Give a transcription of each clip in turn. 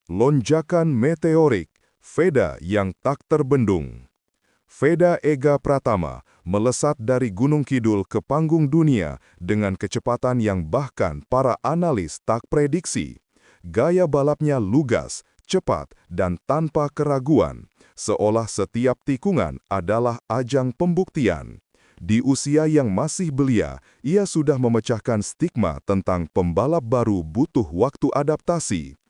Lonjakan meteorik, Veda yang tak terbendung. Veda Ega Pratama melesat dari Gunung Kidul ke panggung dunia dengan kecepatan yang bahkan para analis tak prediksi. Gaya balapnya lugas, cepat, dan tanpa keraguan, seolah setiap tikungan adalah ajang pembuktian. Di usia yang masih belia, ia sudah memecahkan stigma tentang pembalap baru butuh waktu adaptasi.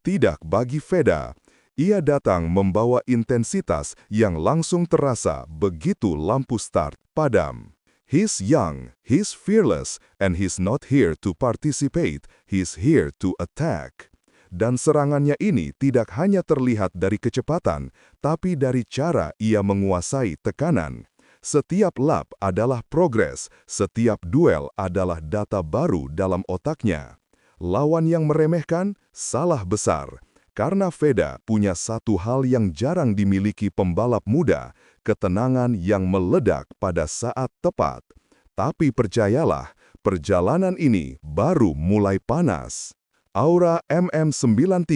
Tidak bagi Veda. Ia datang membawa intensitas yang langsung terasa begitu lampu start padam. He's young, he's fearless, and he's not here to participate, he's here to attack. Dan serangannya ini tidak hanya terlihat dari kecepatan, tapi dari cara ia menguasai tekanan. Setiap lap adalah progres, setiap duel adalah data baru dalam otaknya. Lawan yang meremehkan, salah besar. Karena Veda punya satu hal yang jarang dimiliki pembalap muda, ketenangan yang meledak pada saat tepat. Tapi percayalah, perjalanan ini baru mulai panas. Aura MM93,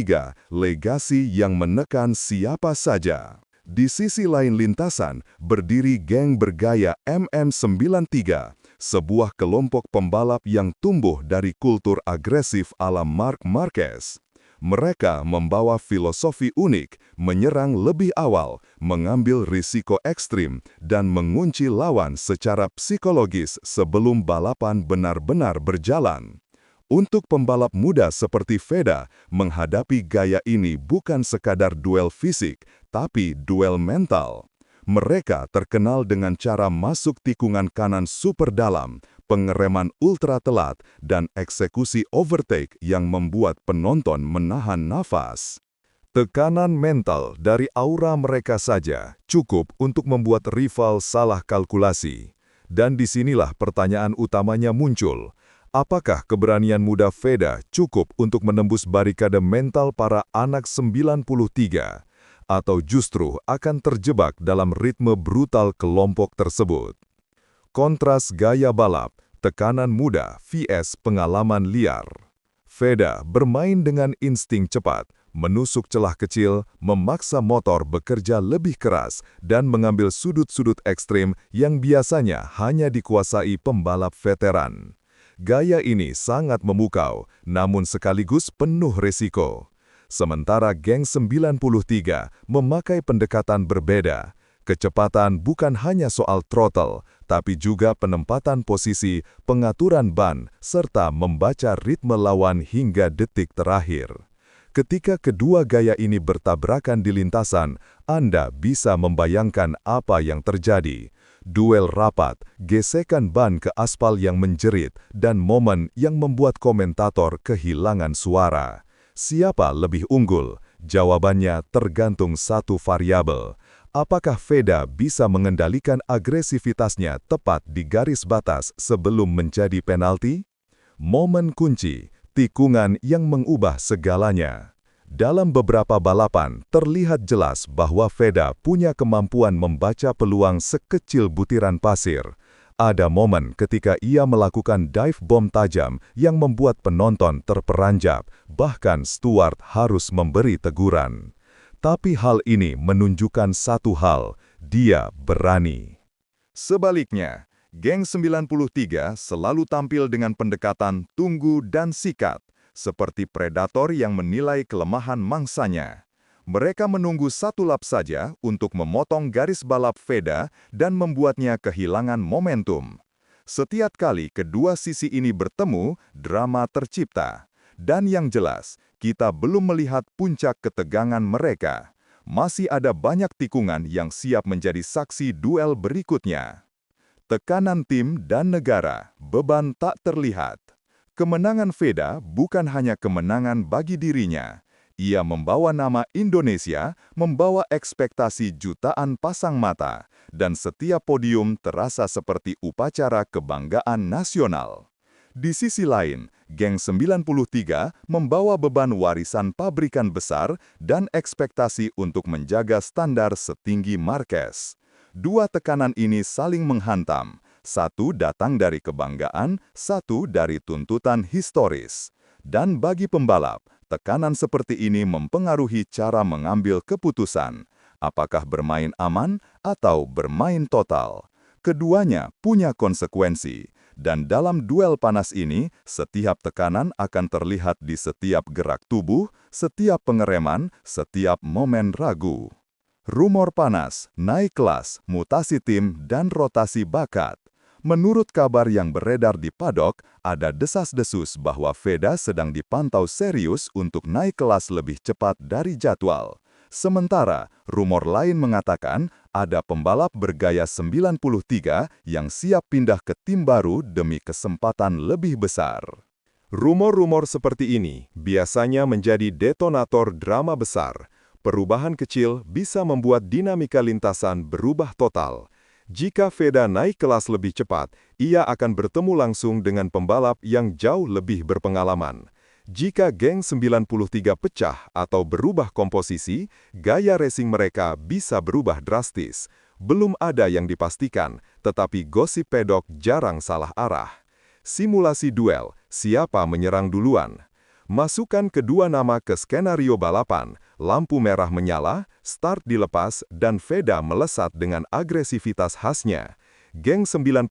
legasi yang menekan siapa saja. Di sisi lain lintasan, berdiri geng bergaya MM93, sebuah kelompok pembalap yang tumbuh dari kultur agresif ala Marc Marquez. Mereka membawa filosofi unik, menyerang lebih awal, mengambil risiko ekstrim, dan mengunci lawan secara psikologis sebelum balapan benar-benar berjalan. Untuk pembalap muda seperti Veda, menghadapi gaya ini bukan sekadar duel fisik, tapi duel mental. Mereka terkenal dengan cara masuk tikungan kanan super dalam, pengereman ultra telat, dan eksekusi overtake yang membuat penonton menahan nafas. Tekanan mental dari aura mereka saja cukup untuk membuat rival salah kalkulasi. Dan disinilah pertanyaan utamanya muncul. Apakah keberanian muda Veda cukup untuk menembus barikade mental para anak 93? Atau justru akan terjebak dalam ritme brutal kelompok tersebut? Kontras gaya balap, tekanan muda vs pengalaman liar. Veda bermain dengan insting cepat, menusuk celah kecil, memaksa motor bekerja lebih keras, dan mengambil sudut-sudut ekstrim yang biasanya hanya dikuasai pembalap veteran. Gaya ini sangat memukau, namun sekaligus penuh risiko. Sementara geng 93 memakai pendekatan berbeda. Kecepatan bukan hanya soal throttle, tapi juga penempatan posisi, pengaturan ban, serta membaca ritme lawan hingga detik terakhir. Ketika kedua gaya ini bertabrakan di lintasan, Anda bisa membayangkan apa yang terjadi. Duel rapat, gesekan ban ke aspal yang menjerit, dan momen yang membuat komentator kehilangan suara. Siapa lebih unggul? Jawabannya tergantung satu variabel. Apakah Veda bisa mengendalikan agresivitasnya tepat di garis batas sebelum menjadi penalti? Momen kunci, tikungan yang mengubah segalanya. Dalam beberapa balapan, terlihat jelas bahwa Veda punya kemampuan membaca peluang sekecil butiran pasir. Ada momen ketika ia melakukan dive bomb tajam yang membuat penonton terperanjat, bahkan Stewart harus memberi teguran. Tapi hal ini menunjukkan satu hal, dia berani. Sebaliknya, geng 93 selalu tampil dengan pendekatan tunggu dan sikat, seperti predator yang menilai kelemahan mangsanya. Mereka menunggu satu lap saja untuk memotong garis balap Veda dan membuatnya kehilangan momentum. Setiap kali kedua sisi ini bertemu, drama tercipta. Dan yang jelas, kita belum melihat puncak ketegangan mereka. Masih ada banyak tikungan yang siap menjadi saksi duel berikutnya. Tekanan tim dan negara, beban tak terlihat. Kemenangan Veda bukan hanya kemenangan bagi dirinya. Ia membawa nama Indonesia, membawa ekspektasi jutaan pasang mata, dan setiap podium terasa seperti upacara kebanggaan nasional. Di sisi lain, geng 93 membawa beban warisan pabrikan besar dan ekspektasi untuk menjaga standar setinggi Marquez. Dua tekanan ini saling menghantam, satu datang dari kebanggaan, satu dari tuntutan historis. Dan bagi pembalap, Tekanan seperti ini mempengaruhi cara mengambil keputusan, apakah bermain aman atau bermain total. Keduanya punya konsekuensi, dan dalam duel panas ini, setiap tekanan akan terlihat di setiap gerak tubuh, setiap pengereman, setiap momen ragu. Rumor panas, naik kelas, mutasi tim, dan rotasi bakat. Menurut kabar yang beredar di paddock, ada desas-desus bahwa Veda sedang dipantau serius untuk naik kelas lebih cepat dari jadwal. Sementara, rumor lain mengatakan ada pembalap bergaya 93 yang siap pindah ke tim baru demi kesempatan lebih besar. Rumor-rumor seperti ini biasanya menjadi detonator drama besar. Perubahan kecil bisa membuat dinamika lintasan berubah total. Jika Veda naik kelas lebih cepat, ia akan bertemu langsung dengan pembalap yang jauh lebih berpengalaman. Jika geng 93 pecah atau berubah komposisi, gaya racing mereka bisa berubah drastis. Belum ada yang dipastikan, tetapi gosip pedok jarang salah arah. Simulasi duel, siapa menyerang duluan? Masukkan kedua nama ke skenario balapan, lampu merah menyala, start dilepas, dan Veda melesat dengan agresivitas khasnya. Geng 93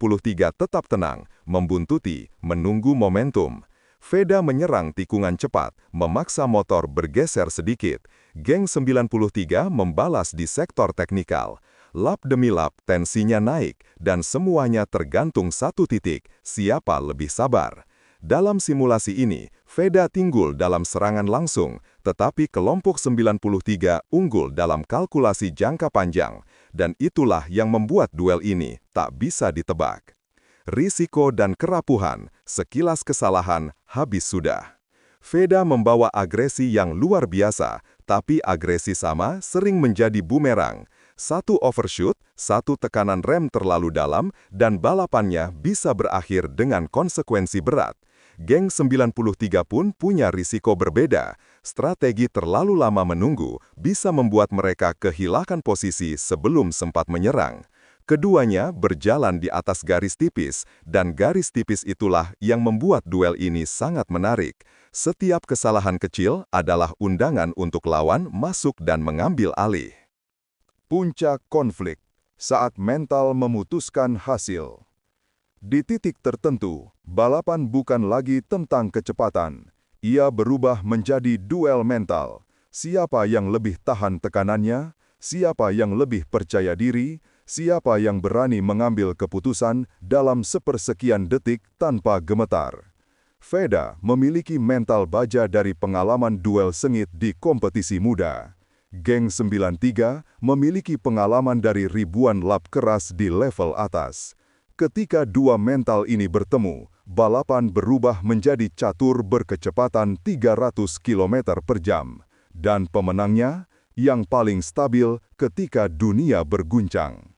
tetap tenang, membuntuti, menunggu momentum. Veda menyerang tikungan cepat, memaksa motor bergeser sedikit. Geng 93 membalas di sektor teknikal. Lap demi lap, tensinya naik, dan semuanya tergantung satu titik, siapa lebih sabar. Dalam simulasi ini, Veda tinggul dalam serangan langsung, tetapi kelompok 93 unggul dalam kalkulasi jangka panjang, dan itulah yang membuat duel ini tak bisa ditebak. Risiko dan kerapuhan, sekilas kesalahan, habis sudah. Veda membawa agresi yang luar biasa, tapi agresi sama sering menjadi bumerang. Satu overshoot, satu tekanan rem terlalu dalam, dan balapannya bisa berakhir dengan konsekuensi berat. Geng 93 pun punya risiko berbeda. Strategi terlalu lama menunggu bisa membuat mereka kehilangan posisi sebelum sempat menyerang. Keduanya berjalan di atas garis tipis, dan garis tipis itulah yang membuat duel ini sangat menarik. Setiap kesalahan kecil adalah undangan untuk lawan masuk dan mengambil alih. Puncak konflik, saat mental memutuskan hasil. Di titik tertentu, balapan bukan lagi tentang kecepatan. Ia berubah menjadi duel mental. Siapa yang lebih tahan tekanannya, siapa yang lebih percaya diri, siapa yang berani mengambil keputusan dalam sepersekian detik tanpa gemetar. Veda memiliki mental baja dari pengalaman duel sengit di kompetisi muda. Geng 93 memiliki pengalaman dari ribuan lap keras di level atas. Ketika dua mental ini bertemu, balapan berubah menjadi catur berkecepatan 300 km per jam. Dan pemenangnya, yang paling stabil ketika dunia berguncang.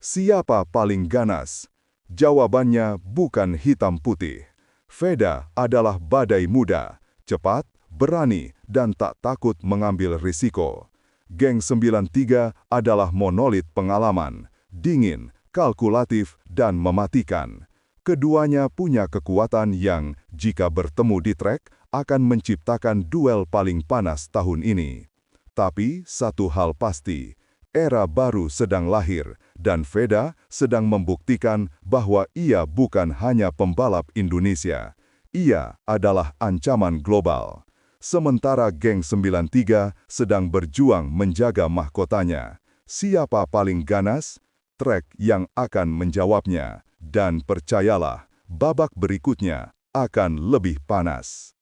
Siapa paling ganas? Jawabannya bukan hitam putih. Veda adalah badai muda, cepat, berani, dan tak takut mengambil risiko. Geng 93 adalah monolit pengalaman, dingin, kalkulatif, dan mematikan. Keduanya punya kekuatan yang, jika bertemu di trek, akan menciptakan duel paling panas tahun ini. Tapi satu hal pasti, era baru sedang lahir, dan Veda sedang membuktikan bahwa ia bukan hanya pembalap Indonesia. Ia adalah ancaman global. Sementara geng 93 sedang berjuang menjaga mahkotanya. Siapa paling ganas? Trek yang akan menjawabnya. Dan percayalah, babak berikutnya akan lebih panas.